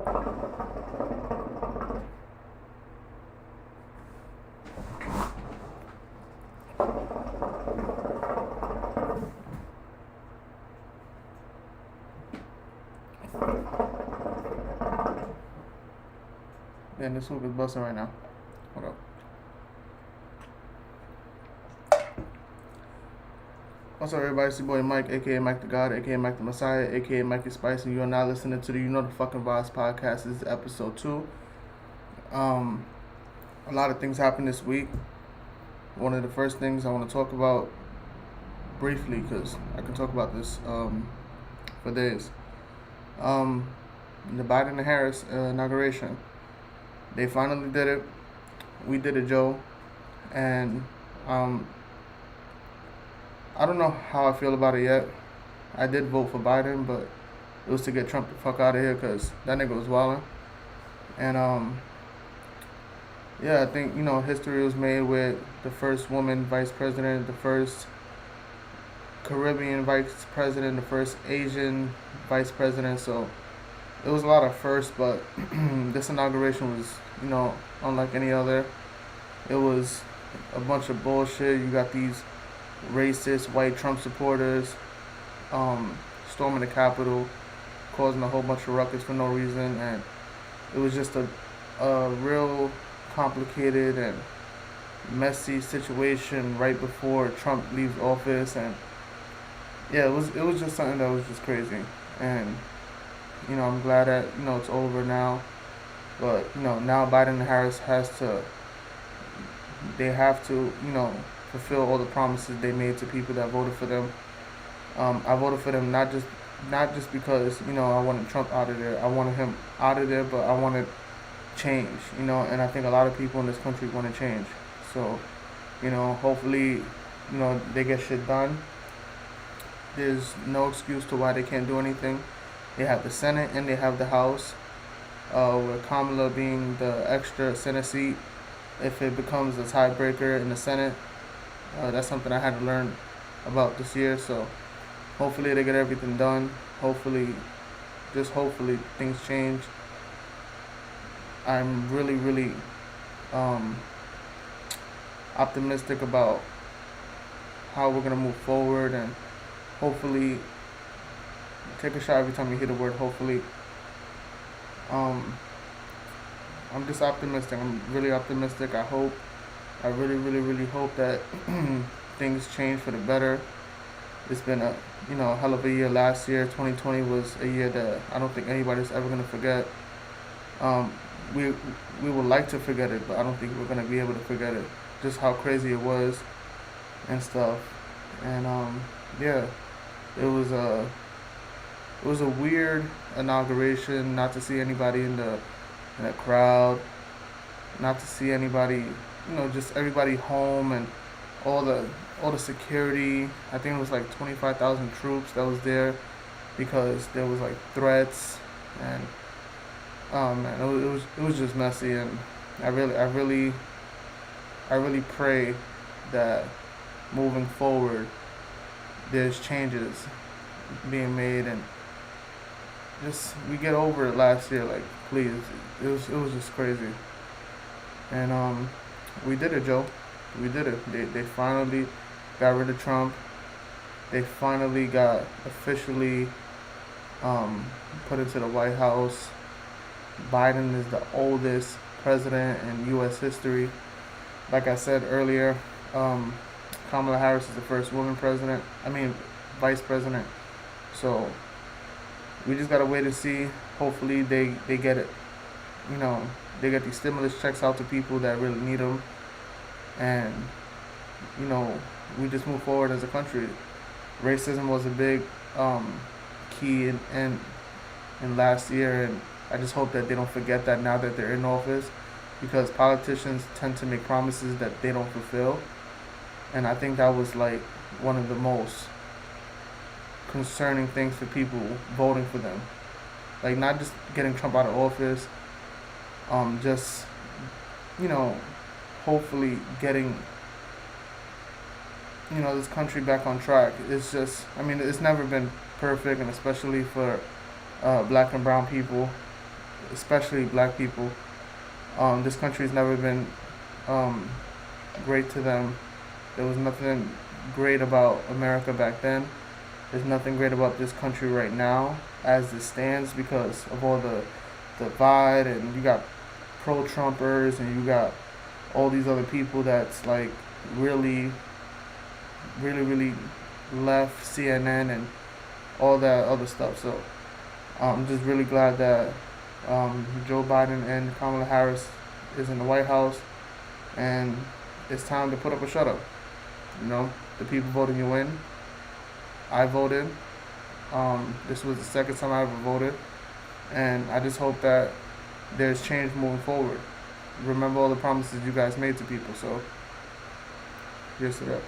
Man, this hook is busting right now. Hold up. What's up, everybody? It's your boy Mike, aka Mike the God, aka Mike the Messiah, aka Mikey Spice, and you are now listening to the the Fucking Vibes podcast. This is episode 2. A lot of things happened this week. One of the first things I want to talk about briefly, because I can talk about this for days. The Biden and Harris inauguration. They finally did it. We did it, Joe. And I don't know how I feel about it yet. I did vote for Biden, but it was to get Trump the fuck out of here because that nigga was wilding. And yeah, I think, history was made with the first woman vice president, the first Caribbean vice president, the first Asian vice president. So it was a lot of firsts, but this inauguration was, unlike any other. It was a bunch of bullshit. You got these racist white Trump supporters storming the Capitol, causing a whole bunch of ruckus for no reason, and it was just a real complicated and messy situation right before Trump leaves office. And yeah, it was just something that was just crazy. And I'm glad that it's over now, but now Biden and Harris have to fulfill all the promises they made to people that voted for them. I voted for them not just because I wanted Trump out of there. I wanted him out of there, but I wanted change. And I think a lot of people in this country want to change. So hopefully they get shit done. There's no excuse to why they can't do anything. They have the Senate and they have the House, with Kamala being the extra Senate seat. If it becomes a tiebreaker in the Senate, that's something I had to learn about this year. So hopefully they get everything done. Hopefully things change. I'm really, really optimistic about how we're going to move forward, and hopefully take a shot every time you hear the word hopefully. I'm just optimistic. I'm really optimistic. I really, really, really hope that things change for the better. It's been a hell of a year last year. 2020 was a year that I don't think anybody's ever gonna forget. We would like to forget it, but I don't think we're gonna be able to forget it. Just how crazy it was and stuff. And yeah, it was a weird inauguration. Not to see anybody in the crowd, not to see anybody, just everybody home, and all the security. I think it was like 25,000 troops that was there because there was like threats, and man, it was just messy. And I really pray that moving forward there's changes being made, and just we get over it last year. Like, please, it was just crazy. And we did it, Joe. We did it. They finally got rid of Trump. They finally got officially put into the White House. Biden is the oldest president in U.S. history. Like I said earlier, Kamala Harris is the first woman vice president. So we just gotta wait and see. Hopefully they get it. They get these stimulus checks out to people that really need them, and we just move forward as a country. Racism was a big key in last year, and I just hope that they don't forget that now that they're in office, because politicians tend to make promises that they don't fulfill, and I think that was like one of the most concerning things for people voting for them. Like, not just getting Trump out of office, just hopefully getting this country back on track. It's just, it's never been perfect, and especially for black and brown people, especially black people. This country's never been um, great to them. There was nothing great about America back then. There's nothing great about this country right now as it stands because of all the divide, and you got pro-Trumpers and you got all these other people that's like really, really left CNN and all that other stuff. So I'm just really glad that Joe Biden and Kamala Harris is in the White House, and it's time to put up a shut up. You know, the people voted you in. I voted. This was the second time I ever voted, and I just hope that there's change moving forward. Remember all the promises you guys made to people. So here's to that.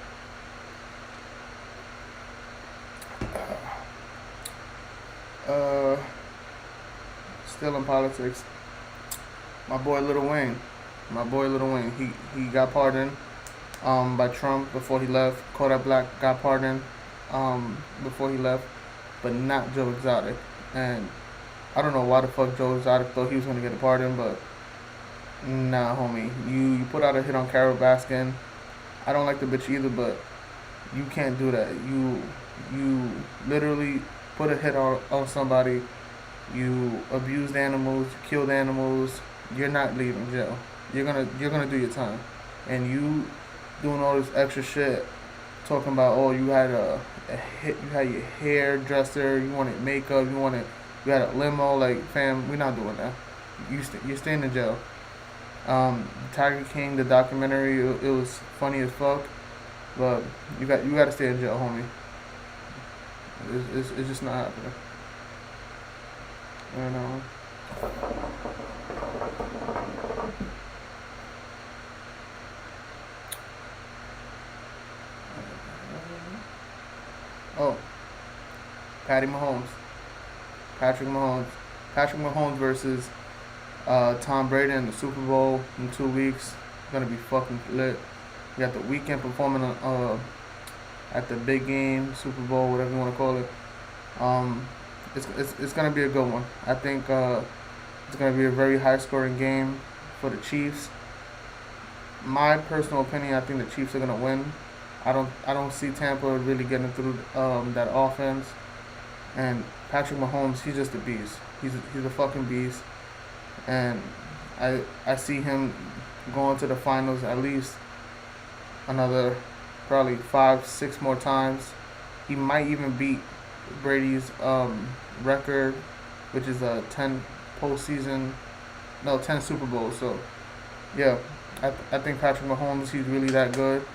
Still in politics. My boy Lil Wayne. He got pardoned by Trump before he left. Kodak Black got pardoned before he left, but not Joe Exotic. And I don't know why the fuck Joe Exotic thought he was gonna get a pardon, but nah, homie. You put out a hit on Carol Baskin. I don't like the bitch either, but you can't do that. You literally put a hit on somebody. You abused animals, you killed animals. You're not leaving jail. You're gonna do your time, and you doing all this extra shit, talking about you had a hit, you had your hairdresser, you wanted makeup, you had a limo. Like, fam, we're not doing that. You're staying in jail. Tiger King, the documentary, it was funny as fuck, but you got to stay in jail, homie. It's just not happening. I know. Oh, Patrick Mahomes versus Tom Brady in the Super Bowl in 2 weeks. Gonna be fucking lit. You got the weekend performing at the big game, Super Bowl, whatever you want to call it. It's gonna be a good one. I think it's gonna be a very high scoring game for the Chiefs. My personal opinion, I think the Chiefs are gonna win. I don't see Tampa really getting through that offense. And Patrick Mahomes, he's just a beast. He's a fucking beast. And I see him going to the finals at least another probably 5-6 more times. He might even beat Brady's record, which is a 10 Super Bowls. So yeah, I think Patrick Mahomes, he's really that good.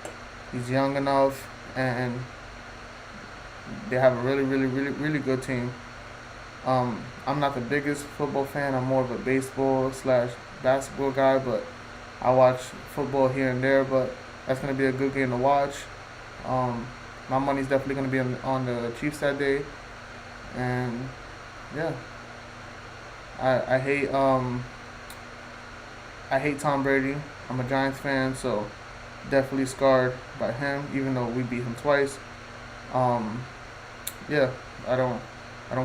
He's young enough, and they have a really good team. I'm not the biggest football fan. I'm more of a baseball/basketball guy, but I watch football here and there. But that's gonna be a good game to watch. My money's definitely gonna be on the Chiefs that day, and yeah, I hate Tom Brady. I'm a Giants fan, so definitely scarred by him, even though we beat him twice. Yeah, I don't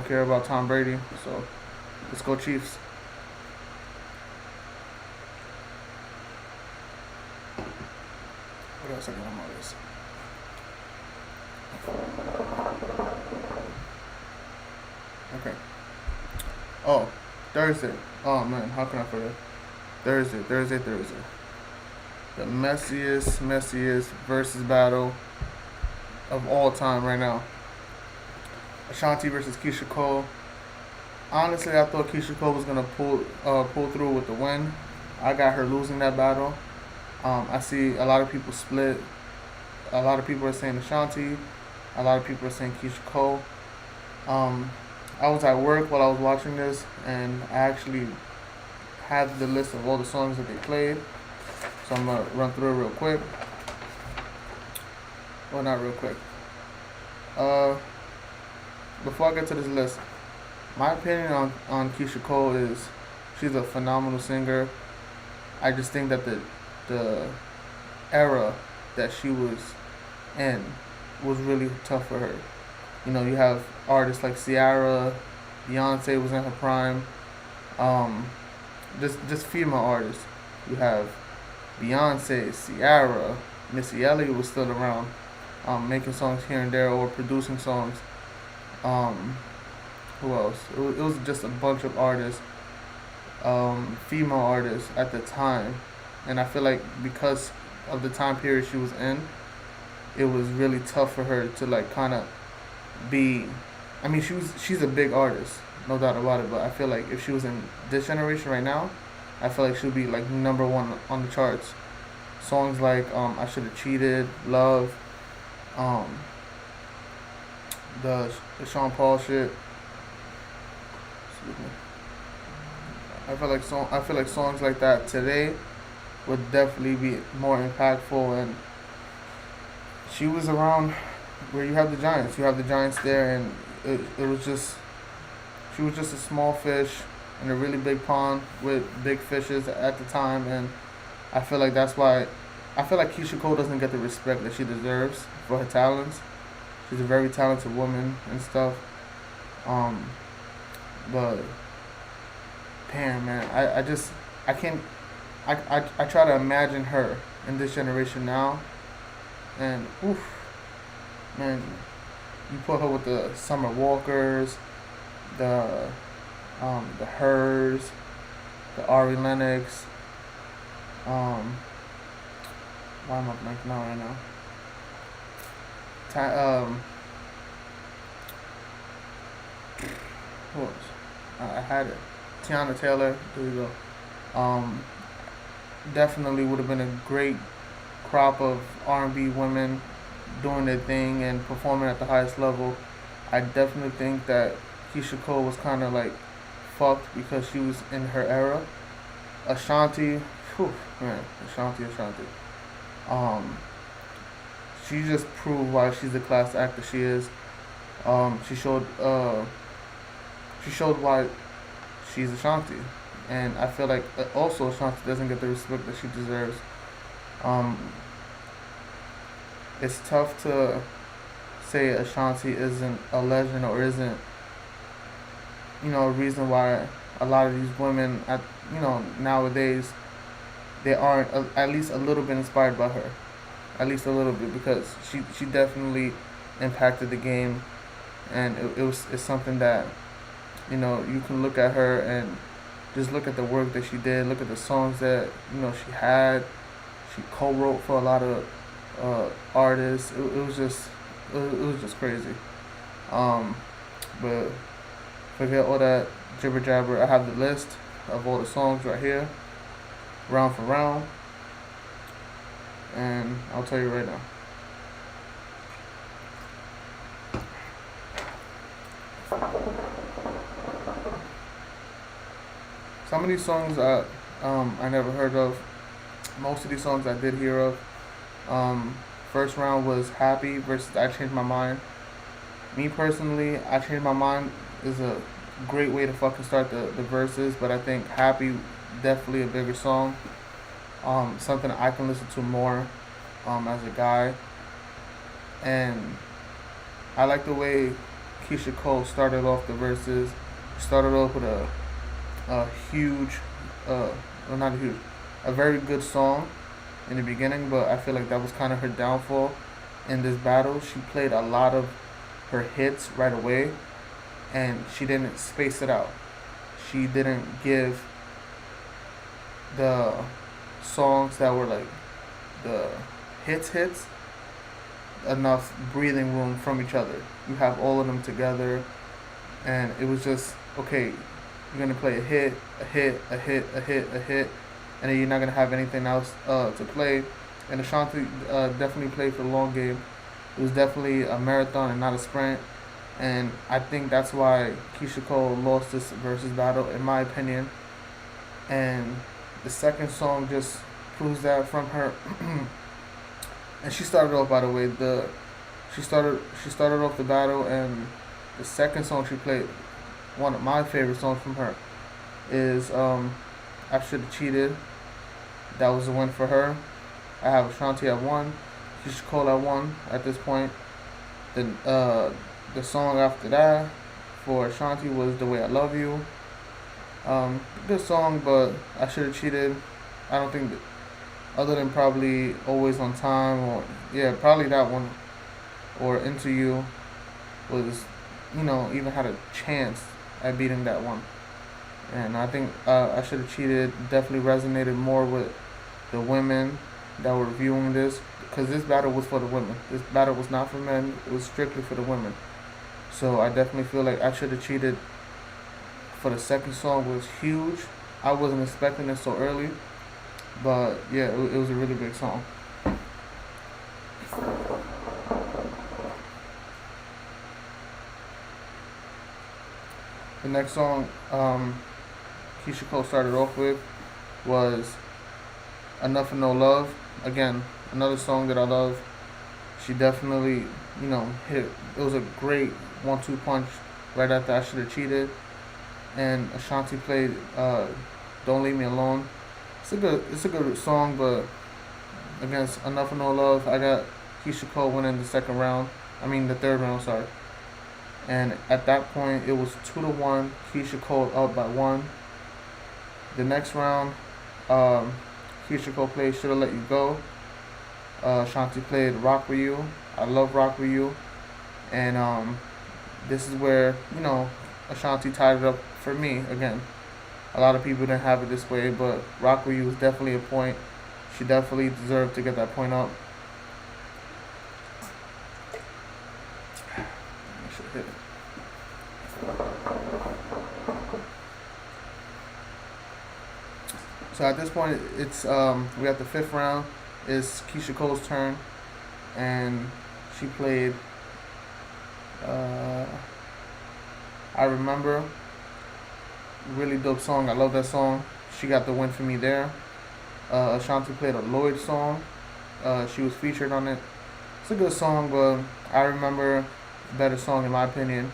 care about Tom Brady, so let's go Chiefs. What else I got on my list? Okay. Oh, Thursday. Oh man, how can I forget? Thursday. The messiest versus battle of all time right now. Ashanti versus Keyshia Cole. Honestly, I thought Keyshia Cole was gonna pull through with the win. I got her losing that battle. I see a lot of people split. A lot of people are saying Ashanti. A lot of people are saying Keyshia Cole. I was at work while I was watching this, and I actually had the list of all the songs that they played. So I'm gonna run through it real quick. Well, not real quick. Before I get to this list, my opinion on Keyshia Cole is she's a phenomenal singer. I just think that the era that she was in was really tough for her. You know, you have artists like Ciara, Beyonce was in her prime. Um, just female artists. You have Beyonce, Ciara, Missy Elliott was still around, making songs here and there or producing songs. Um, who else? It was just a bunch of artists, female artists at the time, and I feel like because of the time period she was in, it was really tough for her to like kind of be. I mean, she's a big artist, no doubt about it. But I feel like if she was in this generation right now, I feel like she'll be like number one on the charts. Songs like I Should Have Cheated, Love, um, the Sean Paul shit. Excuse me. I feel like songs like that today would definitely be more impactful. And she was around where you have the Giants. You have the Giants there, and it was just she was just a small fish in a really big pond with big fishes at the time. And I feel like that's why I feel like Keyshia Cole doesn't get the respect that she deserves for her talents. She's a very talented woman and stuff. Um, but damn, man, I just I can't I try to imagine her in this generation now, and oof, man, you put her with the Summer Walkers, the the Hers, the Ari Lennox. Why am I blanking out right now? Who else? I had it. Tiana Taylor. There you go. Definitely would have been a great crop of R&B women doing their thing and performing at the highest level. I definitely think that Keyshia Cole was kind of like fucked because she was in her era. Ashanti, whew, man, Ashanti. Um, she just proved why she's the class actor she is. She showed why she's Ashanti, and I feel like also Ashanti doesn't get the respect that she deserves. Um, it's tough to say Ashanti isn't a legend or isn't, a reason why a lot of these women nowadays they aren't at least a little bit inspired by her, at least a little bit, because she definitely impacted the game, and it's something that you can look at her and just look at the work that she did, look at the songs that she had. She co-wrote for a lot of artists. It was just crazy. But forget all that jibber jabber. I have the list of all the songs right here, round for round, and I'll tell you right now. Some of these songs I never heard of. Most of these songs I did hear of. First round was Happy versus I Changed My Mind. Me personally, I Changed My Mind is a great way to fucking start the verses, but I think Happy definitely a bigger song. Something I can listen to more as a guy. And I like the way Keyshia Cole started off the verses. Started off with a huge, well, not a huge, a very good song in the beginning, but I feel like that was kind of her downfall in this battle. She played a lot of her hits right away, and she didn't space it out. She didn't give the songs that were like the hits enough breathing room from each other. You have all of them together, and it was just okay. You're gonna play a hit, and then you're not gonna have anything else to play. And Ashanti definitely played for the long game. It was definitely a marathon and not a sprint. And I think that's why Keyshia Cole lost this versus battle, in my opinion. And the second song just proves that from her. And she started off, by the way, she started off the battle, and the second song she played, one of my favorite songs from her, is I Should Have Cheated. That was a win for her. I have Ashanti at 1, Keyshia Cole at 1 at this point. The song after that for Ashanti was The Way I Love You. Good song, but I should have cheated. I don't think that, other than probably Always on Time, or yeah, probably that one, or Into You was, even had a chance at beating that one. And I think I should have cheated. Definitely resonated more with the women that were viewing this, because this battle was for the women. This battle was not for men. It was strictly for the women. So I definitely feel like I should have cheated. For the second song was huge. I wasn't expecting it so early, but yeah, it was a really big song. The next song Keyshia Cole started off with was Enough and No Love. Again, another song that I love. She definitely, hit. It was a great 1-2 punch right after I should have cheated. And Ashanti played Don't Leave Me Alone. It's a good song, but against Enough and No Love, I got Keyshia Cole winning the second round. I mean the third round, sorry. And at that point, it was 2-1. Keyshia Cole up by one. The next round, Keyshia Cole played Shoulda Let You Go. Ashanti played Rock With You. I love Rock With You. And this is where, Ashanti tied it up for me again. A lot of people didn't have it this way, but Rock With You was definitely a point. She definitely deserved to get that point up. I should hit it. So at this point, it's we got the fifth round. It's Keyshia Cole's turn, and she played. I Remember. Really dope song. I love that song. She got the win for me there. Ashanti played a Lloyd song. She was featured on it. It's a good song, but I Remember a better song in my opinion.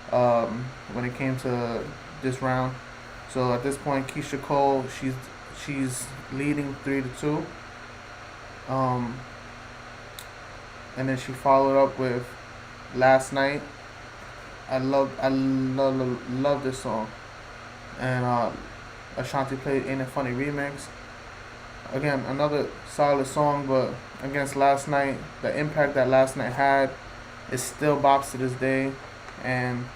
When it came to this round. So at this point, Keyshia Cole, she's leading 3-2. And then she followed up with Last Night. I love this song. And Ashanti played Ain't It Funny remix. Again, another solid song, but against Last Night, the impact that Last Night had is still bops to this day, and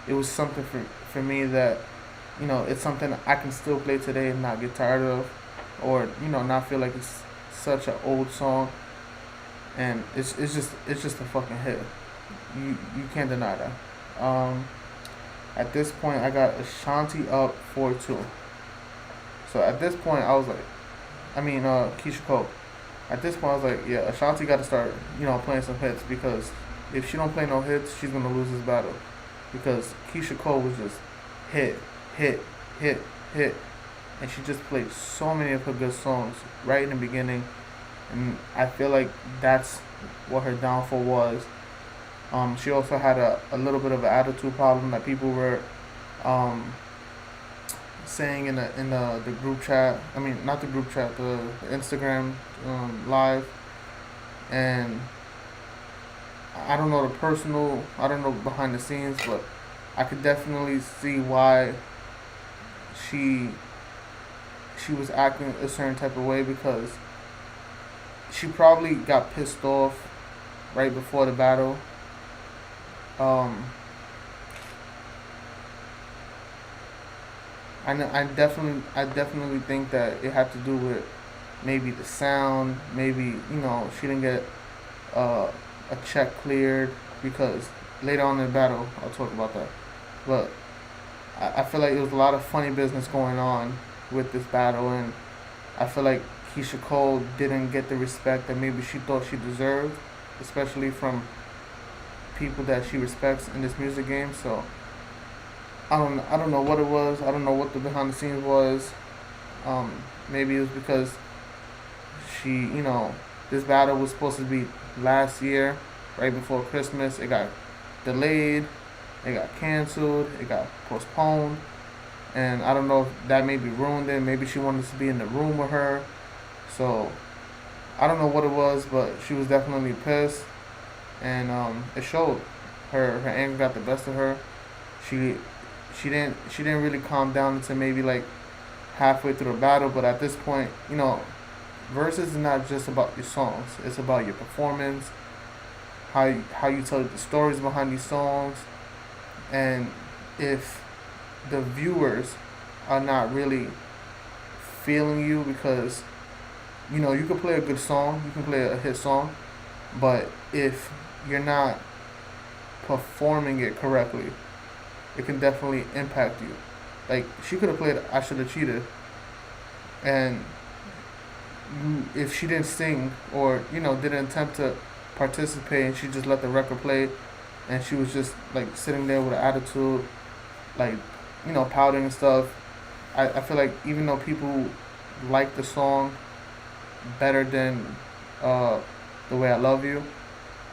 it was something for me that, it's something I can still play today and not get tired of, or not feel like it's such an old song, and it's just a fucking hit. You can't deny that. At this point, I got Ashanti up 4-2. So at this point, I was like, Keyshia Cole. At this point, I was like, yeah, Ashanti got to start, playing some hits, because if she don't play no hits, she's gonna lose this battle. Because Keyshia Cole was just hit, hit, hit, hit, and she just played so many of her good songs right in the beginning, and I feel like that's what her downfall was. She also had a little bit of an attitude problem that people were saying in the group chat. I mean, not the group chat, the Instagram live, and I don't know I don't know behind the scenes, but I could definitely see why she was acting a certain type of way, because she probably got pissed off right before the battle. I definitely think that it had to do with maybe the sound, maybe she didn't get uh, a check cleared, because later on in the battle I'll talk about that. But I feel like there was a lot of funny business going on with this battle, and I feel like Keyshia Cole didn't get the respect that maybe she thought she deserved, especially from people that she respects in this music game. So I don't know what it was. I don't know what the behind the scenes was. Maybe it was because she, this battle was supposed to be last year, right before Christmas. It got delayed. It got canceled. It got postponed. And I don't know if that maybe ruined it. Maybe she wanted to be in the room with her. So I don't know what it was, but she was definitely pissed, and it showed. Her anger got the best of her. She she didn't really calm down until maybe like halfway through the battle. But at this point, verses is not just about your songs. It's about your performance, how you tell the stories behind these songs, and if the viewers are not really feeling you, because you can play a good song, you can play a hit song, but if you're not performing it correctly, it can definitely impact you. Like, she could have played I Should Have Cheated, and if she didn't sing, or didn't attempt to participate, and she just let the record play, and she was just like sitting there with an attitude, like pouting and stuff, I feel like even though people like the song better than the way I Love You,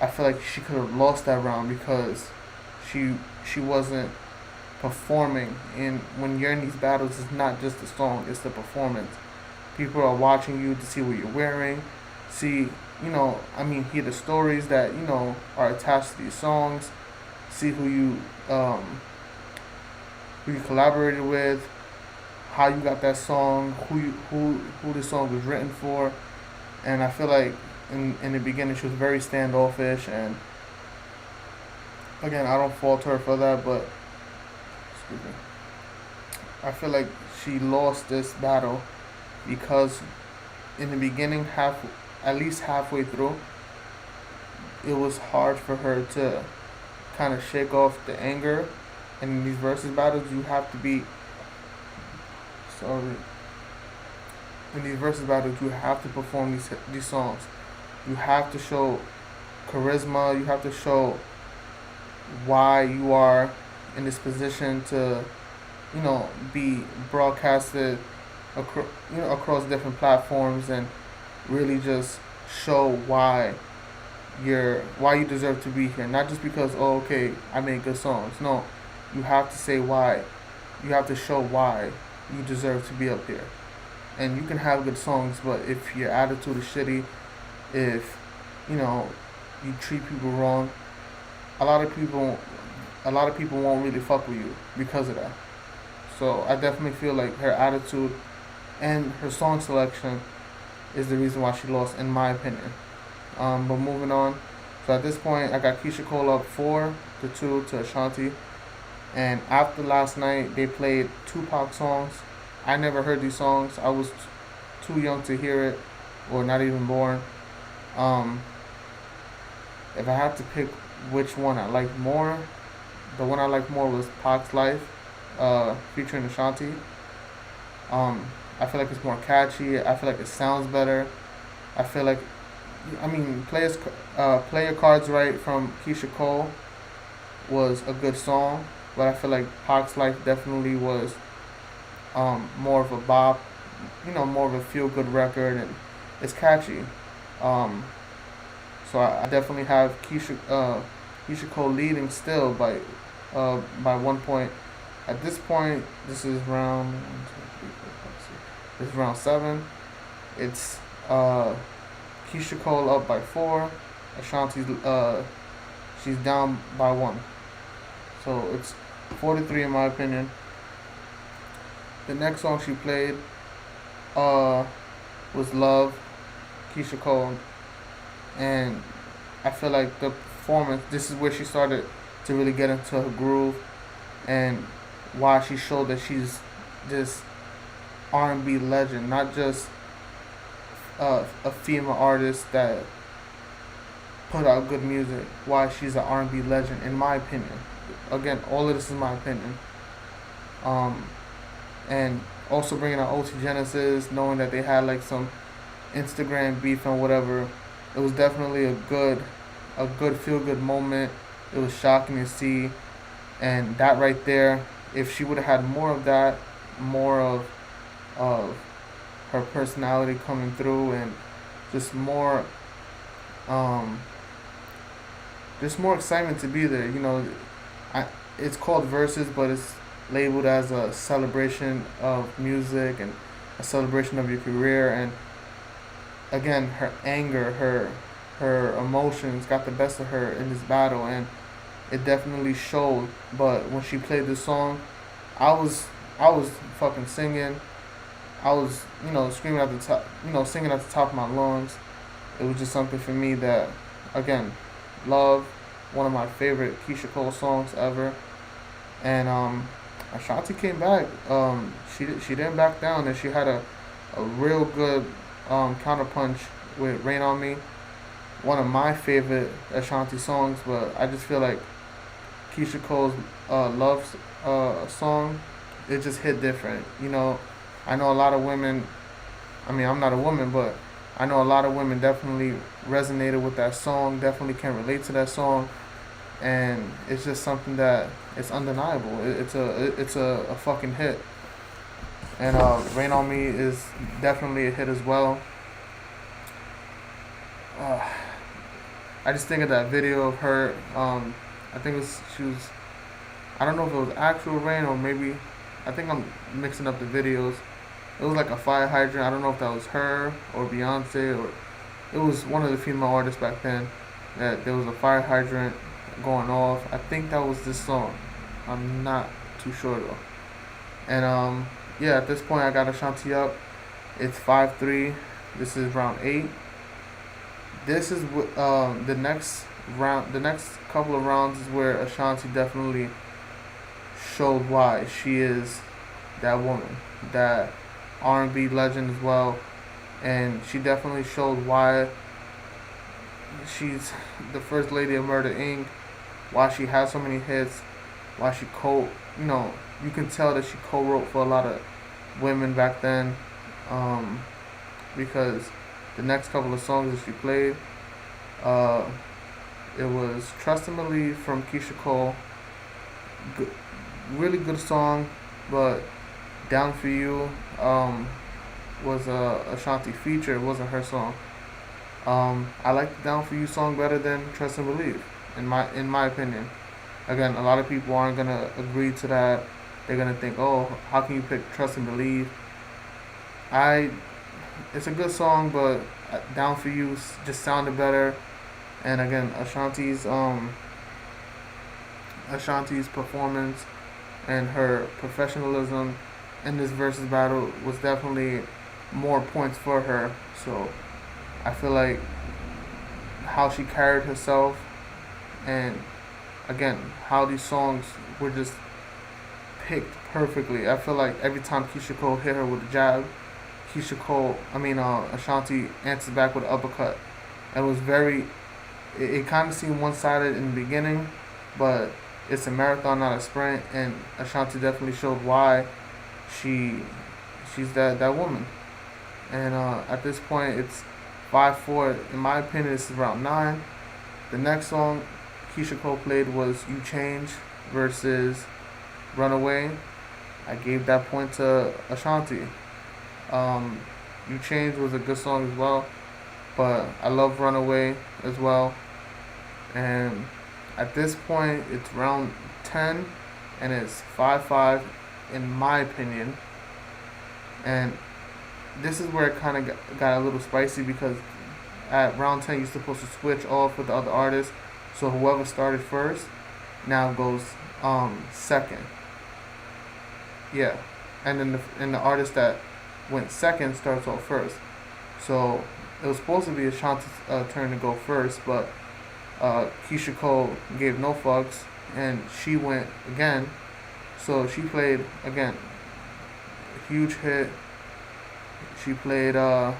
I feel like she could have lost that round because she wasn't performing. And when you're in these battles, it's not just the song, it's the performance. People are watching you to see what you're wearing, see, hear the stories that, are attached to these songs, see who you collaborated with, how you got that song, who the song was written for. And I feel like in the beginning she was very standoffish, and again, I don't fault her for that, but excuse me, I feel like she lost this battle because in the beginning, at least halfway through, it was hard for her to kind of shake off the anger. And in these versus battles, you have to be sorry. In these versus battles, you have to perform these songs. You have to show charisma. You have to show why you are in this position to, be broadcasted across different platforms, and really just show why you deserve to be here. Not just because, oh, okay, I made good songs. No, you have to say why. You have to show why you deserve to be up here. And you can have good songs, but if your attitude is shitty, if you treat people wrong, a lot of people won't really fuck with you because of that. So I definitely feel like her attitude and her song selection is the reason why she lost, in my opinion. But moving on. So at this point, I got Keyshia Cole up 4-2 to Ashanti. And after last night, they played Tupac songs. I never heard these songs. I was too young to hear it, or not even born. If I had to pick which one I liked more, the one I liked more was Pac's Life, featuring Ashanti. I feel like it's more catchy. I feel like it sounds better. I feel like, Play Your Cards Right from Keyshia Cole was a good song, but I feel like Pac's Life definitely was more of a bop, more of a feel-good record, and it's catchy. So I definitely have Keyshia Cole leading still by 1 point. At this point, this is round 7. It's Keyshia Cole up by 4. Ashanti's she's down by 1. So it's 4-3 in my opinion. The next song she played was Love, Keyshia Cole, and I feel like the performance, this is where she started to really get into her groove, and why she showed that she's this R&B legend, not just a female artist that put out good music. Why she's an R&B legend, in my opinion. Again, all of this is my opinion. And also bringing out OT Genesis, knowing that they had like some Instagram beef and whatever. It was definitely a good feel good moment. It was shocking to see, and that right there, if she would have had more of that, more of her personality coming through, and just more excitement to be there. It's called Verzuz, but it's labeled as a celebration of music and a celebration of your career. And again, her anger, her emotions got the best of her in this battle, and it definitely showed. But when she played this song, I was I was fucking singing. I was, screaming at the top, singing at the top of my lungs. It was just something for me that, again, love, one of my favorite Keisha Cole songs ever. And Ashanti came back. She didn't back down, and she had a real good counterpunch with "Rain on Me," one of my favorite Ashanti songs. But I just feel like Keisha Cole's "Love" song, it just hit different. I know a lot of women. I mean, I'm not a woman, but I know a lot of women definitely resonated with that song. Definitely can relate to that song, and it's just something that it's undeniable. It's a fucking hit. And "Rain on Me" is definitely a hit as well. Uh, I just think of that video of her. I think she was. I don't know if it was actual rain or maybe. I think I'm mixing up the videos. It was like a fire hydrant. I don't know if that was her or Beyonce, or it was one of the female artists back then. That there was a fire hydrant going off. I think that was this song. I'm not too sure though. And yeah, at this point I got Ashanti up. It's 5-3. This is round 8. This is the next round. The next couple of rounds is where Ashanti definitely showed why she is that woman, that R&B legend as well, and she definitely showed why she's the first lady of Murder Inc. Why she has so many hits, why she you can tell that she co-wrote for a lot of women back then, because the next couple of songs that she played, uh, it was "Trust and Believe" from Keisha Cole, good, really good song, but "Down for You" was a Ashanti feature. It wasn't her song. I like the "Down for You" song better than "Trust and Believe," in my opinion. Again, a lot of people aren't gonna agree to that. They're gonna think, "Oh, how can you pick Trust and Believe?" I, it's a good song, but "Down for You" just sounded better. And again, Ashanti's performance and her professionalism in this versus battle was definitely more points for her. So I feel like how she carried herself, and again how these songs were just picked perfectly. I feel like every time Keisha Cole hit her with a jab, Ashanti answered back with an uppercut. And it was very, it kind of seemed one-sided in the beginning, but it's a marathon, not a sprint, and Ashanti definitely showed why she she's that woman. And at this point, it's 5-4. In my opinion, this is round 9. The next song Keisha Cole played was "You Change" versus "Runaway." I gave that point to Ashanti. "You Change" was a good song as well, but I love "Runaway" as well. And at this point, it's round 10, and it's 5-5, in my opinion. And this is where it kind of got a little spicy, because at round 10, you're supposed to switch off with the other artist. So whoever started first now goes second. Yeah. And then the artist that went second starts off first. So it was supposed to be Ashanti's turn to go first, but Keisha Cole gave no fucks, and she went again. So she played again. A huge hit. She played what's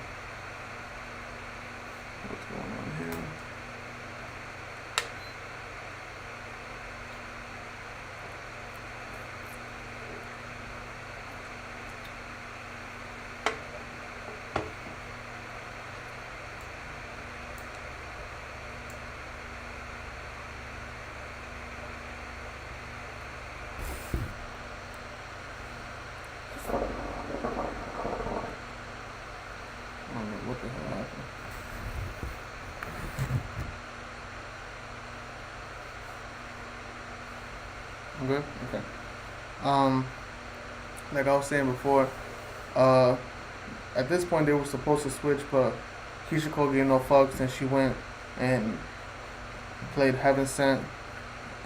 going on here? I don't know what the hell happened. I'm good? Okay. Um, like I was saying before, uh, at this point they were supposed to switch, but Keisha Cole gave no fucks, and she went and played "Heaven Sent."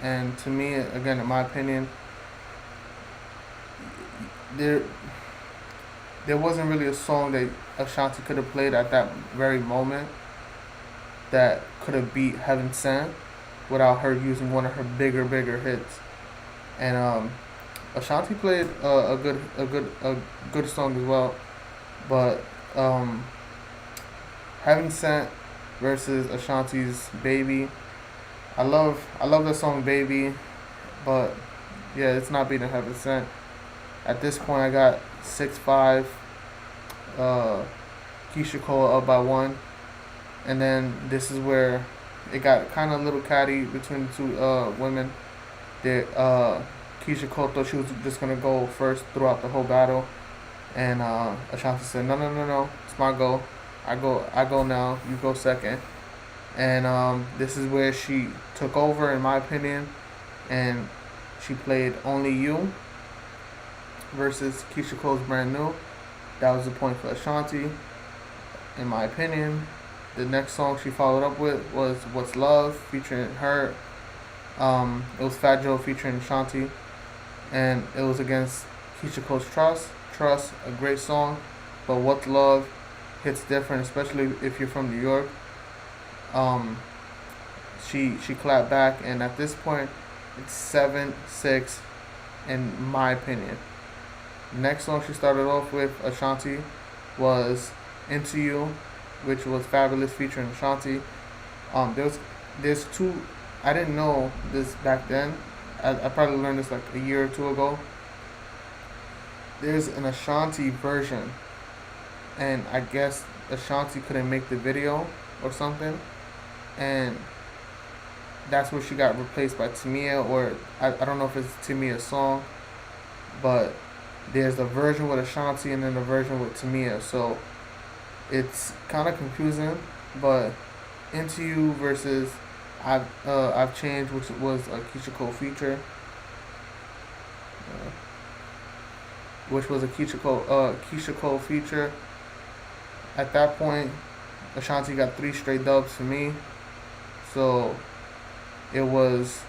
And to me, again, in my opinion, there there wasn't really a song that Ashanti could have played at that very moment that could have beat Heaven Sent without her using one of her bigger hits. And Ashanti played a good song as well, but Heaven Sent versus Ashanti's Baby. I love that song Baby, but yeah, it's not beating Heaven Sent. At this point, I got 6-5. Keyshia Cole up by one, and then this is where it got kind of a little catty between the two women. That Keyshia Cole thought she was just gonna go first throughout the whole battle, and Ashanti said, "No, no, no, no, it's my go. I go now. You go second." And this is where she took over, in my opinion, and she played Only You versus Keyshia Cole's Brand New. That was the point for Ashanti, in my opinion. The next song she followed up with was What's Love, featuring her. It was Fat Joe featuring Ashanti, and it was against Keyshia Cole's Trust. Trust, a great song, but What's Love hits different, especially if you're from New York. She clapped back, and at this point, it's 7-6, in my opinion. Next song she started off with, Ashanti, was Into You, which was Fabulous featuring Ashanti. There's two. I didn't know this back then. I probably learned this like a year or two ago. There's an Ashanti version, and I guess Ashanti couldn't make the video or something, and that's where she got replaced by Tamia, or I don't know if it's Tamia's song, but there's a version with Ashanti and then a version with Tamia, so it's kind of confusing. But Into You versus I've Changed, which was a Keyshia Cole feature, which was a Keyshia Cole feature. At that point, Ashanti got 3 straight dubs for me, so it was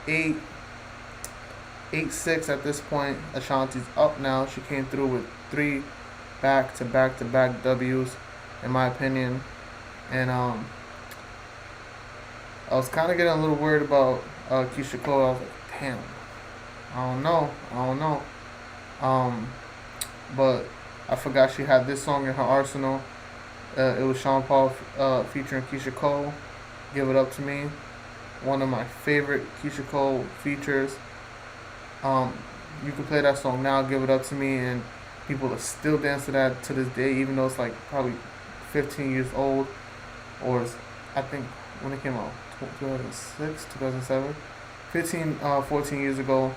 8-6 at this point. Ashanti's up now. She came through with 3 back-to-back W's, in my opinion. And I was kind of getting a little worried about Keyshia Cole. I was like, damn, I don't know. But I forgot she had this song in her arsenal. It was Sean Paul featuring Keyshia Cole, Give It Up To Me. One of my favorite Keyshia Cole features. You can play that song now, Give It Up To Me, and people are still dancing to that to this day, even though it's like probably 15 years old, or I think when it came out, 2006, 2007, 14 years ago,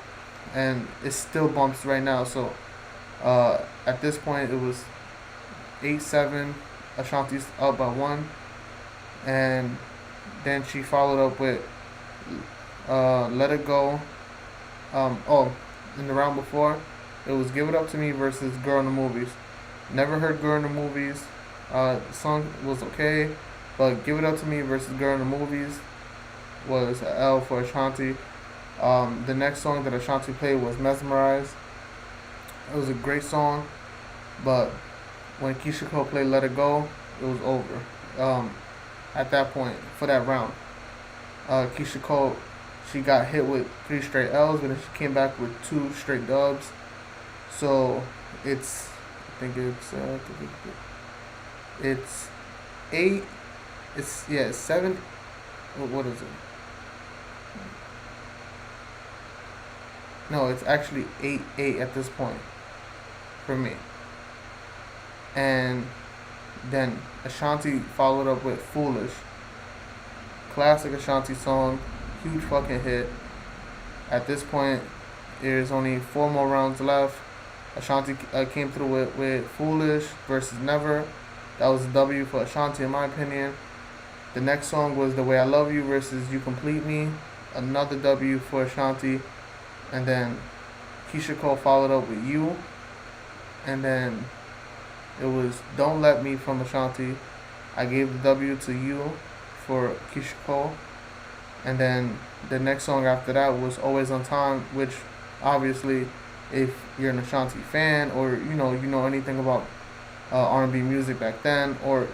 and it still bumps right now. So at this point, it was 8-7. Ashanti's up by 1, and then she followed up with Let It Go. In the round before, it was Give It Up To Me versus Girl in the Movies. Never heard Girl in the Movies. The song was okay, but Give It Up To Me versus Girl in the Movies was an L for Ashanti. The next song that Ashanti played was Mesmerized. It was a great song, but when Keyshia Cole played Let It Go, it was over. At that point, for that round, Keyshia Cole, she got hit with 3 straight L's, but then she came back with 2 straight dubs. So it's, I think it's 8. It's 7. What is it? No, it's actually 8-8 at this point for me. And then Ashanti followed up with Foolish. Classic Ashanti song, huge fucking hit. At this point, there's only 4 more rounds left. Ashanti came through with Foolish versus Never. That was a W for Ashanti, in my opinion. The next song was The Way I Love You versus You Complete Me. Another W for Ashanti. And then Keyshia Cole followed up with You. And then it was Don't Let Me from Ashanti. I gave the W to You for Keyshia Cole. And then the next song after that was Always on Time, which obviously if you're an Ashanti fan, or you know anything about R&B music back then, or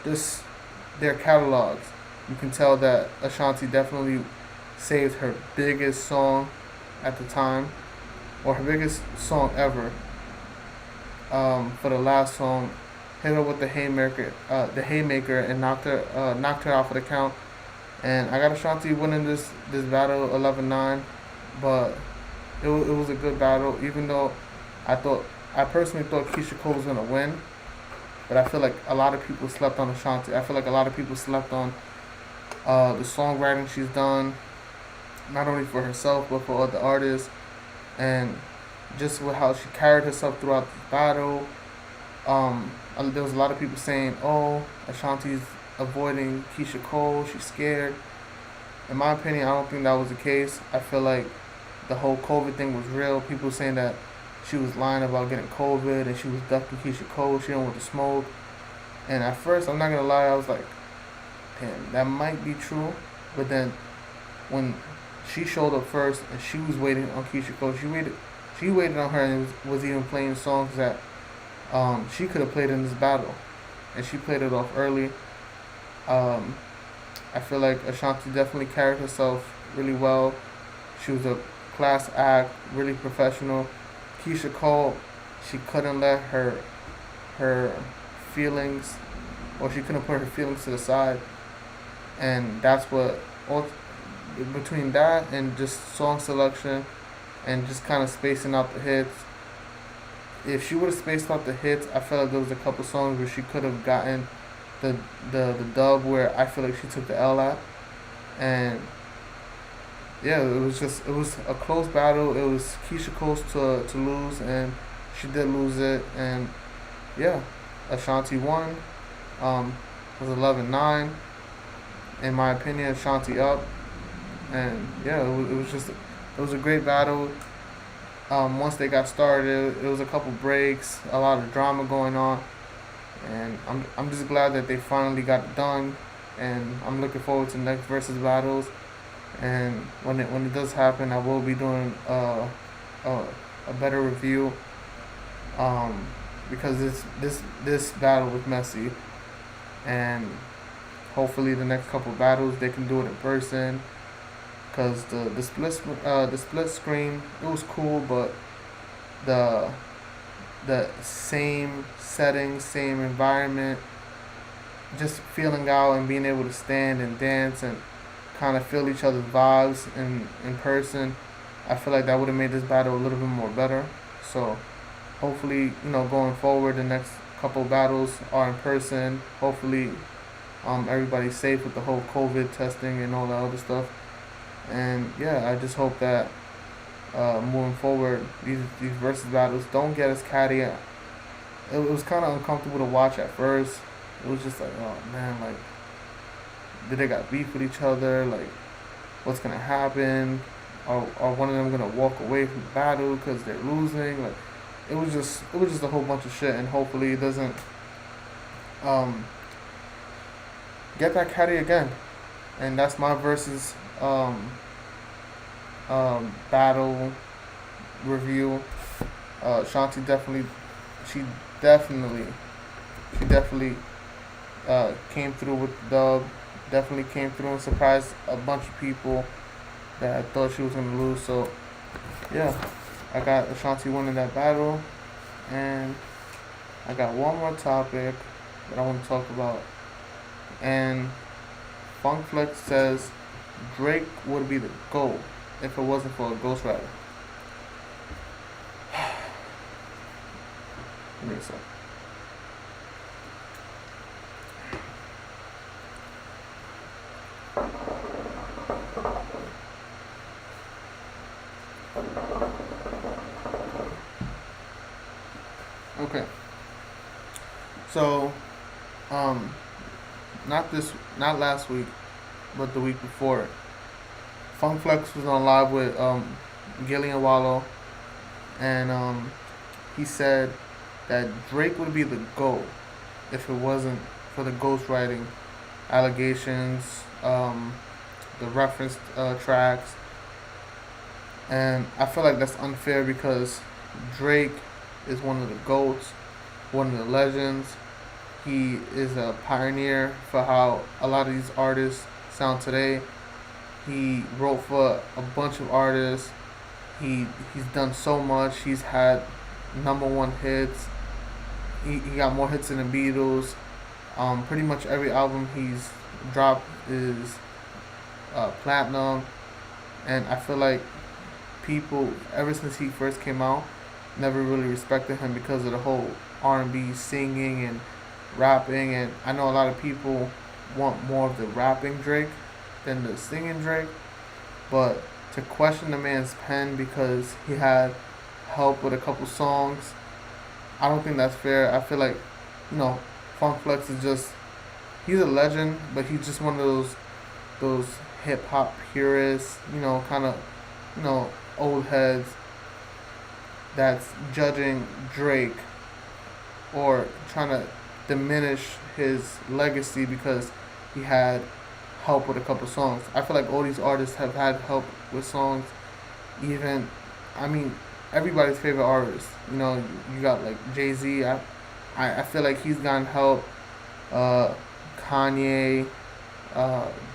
just their catalogs, you can tell that Ashanti definitely saved her biggest song at the time, or her biggest song ever, for the last song. Hit her with the haymaker, and knocked her off of the count. And I got Ashanti winning this battle 11-9, but it was a good battle. Even though I personally thought Keyshia Cole was gonna win, but I feel like a lot of people slept on Ashanti. I feel like a lot of people slept on the songwriting she's done, not only for herself but for other artists, and just with how she carried herself throughout the battle. There was a lot of people saying, "Oh, Ashanti's avoiding Keyshia Cole. She's scared." In my opinion, I don't think that was the case. I feel like the whole COVID thing was real. People saying that she was lying about getting COVID and she was ducking Keyshia Cole. She didn't want to smoke. And at first, I'm not gonna lie, I was like, "Damn, that might be true." But then, when she showed up first and she was waiting on Keyshia Cole, she waited on her, and was even playing songs that she could have played in this battle, and she played it off early. Um, I feel like Ashanti definitely carried herself really well. She was a class act, really professional. Keyshia Cole, she couldn't let her feelings, or she couldn't put her feelings to the side, and that's what between that and just song selection and just kind of spacing out the hits. If she would have spaced out the hits, I feel like there was a couple songs where she could have gotten the the dub, where I feel like she took the L at. And yeah, it was a close battle. It was Keyshia Cole's to lose, and she did lose it. And yeah, Ashanti won. It was 11-9 in my opinion. Ashanti up, and yeah, it was a great battle. Once they got started, it was a couple breaks, a lot of drama going on, and I'm just glad that they finally got it done, and I'm looking forward to the next versus battles. And when it does happen, I will be doing a better review, because this battle was messy, and hopefully the next couple battles they can do it in person. Cause the split screen, it was cool, but the same settings, same environment, just feeling out and being able to stand and dance and kind of feel each other's vibes in person, I feel like that would have made this battle a little bit more better. So hopefully, going forward, the next couple battles are in person. Hopefully, everybody's safe with the whole COVID testing and all that other stuff. And yeah, I just hope that moving forward, these versus battles don't get as catty. It was kind of uncomfortable to watch at first. It was just like, oh man, like, did they got beef with each other? Like, what's gonna happen? Are one of them gonna walk away from the battle because they're losing? Like, it was just a whole bunch of shit. And hopefully it doesn't get that catty again. And that's my versus battle review. Shanti she definitely came through with the dub. Definitely came through and surprised a bunch of people that I thought she was gonna lose. So yeah, I got Ashanti winning that battle, and I got one more topic that I want to talk about. And Funk Flex says Drake would be the GOAT if it wasn't for a ghostwriter. Give me a sec. Okay. So, not last week, but the week before, Funk Flex was on live with Gillian Wallow, and he said that Drake would be the GOAT if it wasn't for the ghostwriting allegations, the reference tracks, and I feel like that's unfair because Drake is one of the GOATs, one of the legends. He is a pioneer for how a lot of these artists sound today. He wrote for a bunch of artists. He's done so much. He's had number one hits. He got more hits than the Beatles. Pretty much every album he's dropped is platinum, and I feel like people ever since he first came out never really respected him because of the whole R&B singing and rapping, and I know a lot of people want more of the rapping Drake than the singing Drake, but to question the man's pen because he had help with a couple songs, I don't think that's fair. I feel like, you know, Funk Flex is just, he's a legend, but he's just one of those hip hop purists, kind of, old heads that's judging Drake or trying to diminish his legacy because he had help with a couple songs. I feel like all these artists have had help with songs. Even, I mean, everybody's favorite artist. You got like Jay-Z. I feel like he's gotten help. Kanye,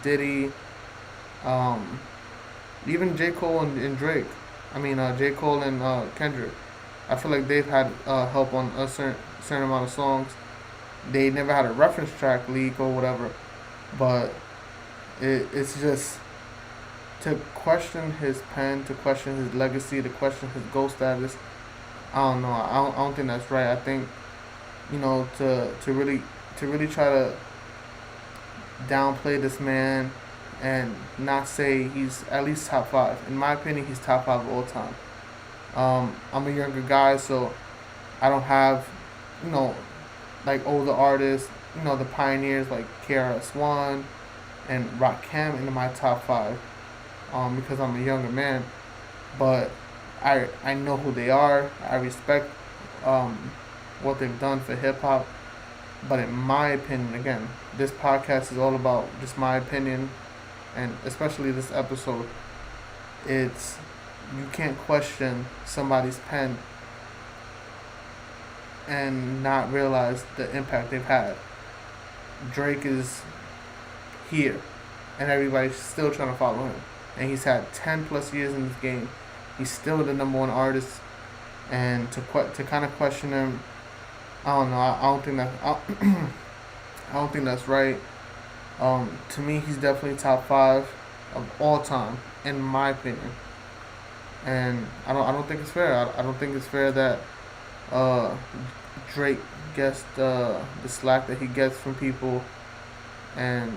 Diddy, even J. Cole and Drake. J. Cole and Kendrick. I feel like they've had help on a certain amount of songs. They never had a reference track leak or whatever, but it's just to question his pen, to question his legacy, to question his GOAT status. I don't know. I don't think that's right. I think to really try to downplay this man and not say he's at least top five. In my opinion, he's top five of all time. I'm a younger guy, so I don't have, like older artists, the pioneers like KRS-One and Rakim into my top five, because I'm a younger man. But I know who they are. I respect what they've done for hip hop. But in my opinion, again, this podcast is all about just my opinion, and especially this episode, it's, you can't question somebody's pen and not realize the impact they've had. Drake is here, and everybody's still trying to follow him. And he's had 10 plus years in this game. He's still the number one artist, and to kind of question him, I don't know. I don't think that I don't think that's right. To me, he's definitely top five of all time, in my opinion. And I don't think it's fair. I don't think it's fair that Drake gets the slack that he gets from people. And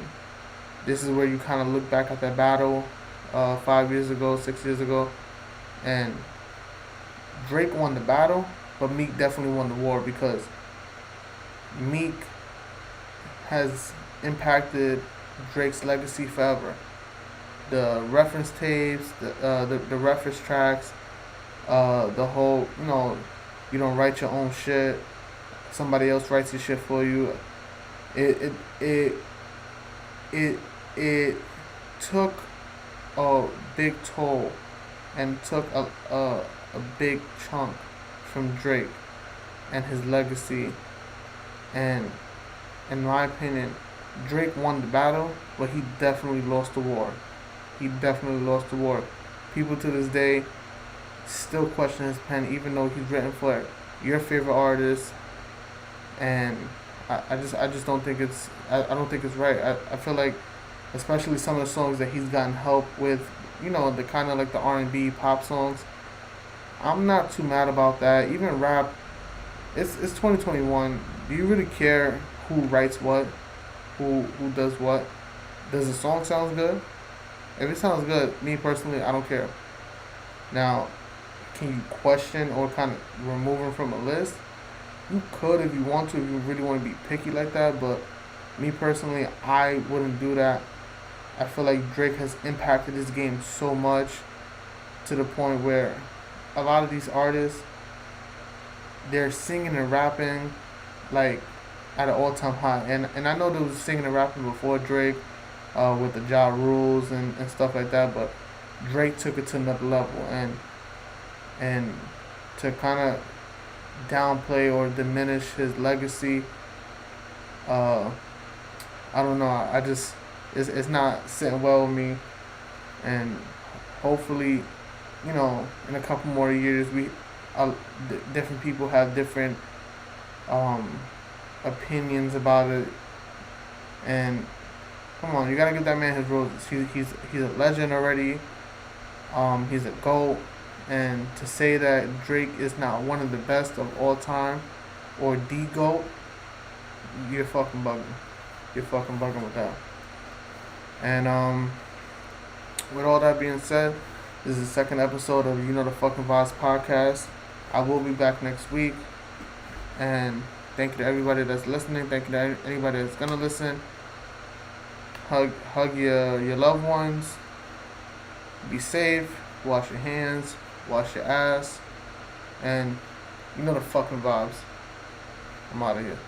this is where you kind of look back at that battle 5 years ago, 6 years ago, and Drake won the battle, but Meek definitely won the war because Meek has impacted Drake's legacy forever. The reference tapes, the reference tracks, the whole, you don't write your own shit, somebody else writes your shit for you. It took a big toll and took a big chunk from Drake and his legacy. And in my opinion, Drake won the battle, but he definitely lost the war. He definitely lost the war. People to this day still question his pen, even though he's written for your favorite artist. And I just don't think it's I don't think it's right. I feel like, especially some of the songs that he's gotten help with, the kind of like the R&B pop songs, I'm not too mad about that. Even rap, it's 2021. Do you really care who writes what, who does what? Does the song sound good? If it sounds good, me personally, I don't care. Now, can you question or kind of remove him from a list? You could if you want to, if you really want to be picky like that, but me personally, I wouldn't do that. I feel like Drake has impacted this game so much to the point where a lot of these artists, they're singing and rapping like at an all-time high. And I know they was singing and rapping before Drake, with the Ja Rules and stuff like that, but Drake took it to another level. And to kind of downplay or diminish his legacy. I don't know. I just it's not sitting well with me, and hopefully, in a couple more years, different people have different um, opinions about it. And come on, you gotta give that man his roses. He's a legend already. He's a GOAT, and to say that Drake is not one of the best of all time or the GOAT, you're fucking bugging. You're fucking bugging with that. And with all that being said, this is the second episode of the Fucking Vibes podcast. I will be back next week, and thank you to everybody that's listening. Thank you to anybody that's gonna listen. Hug your loved ones. Be safe. Wash your hands. Wash your ass. And the fucking vibes. I'm out of here.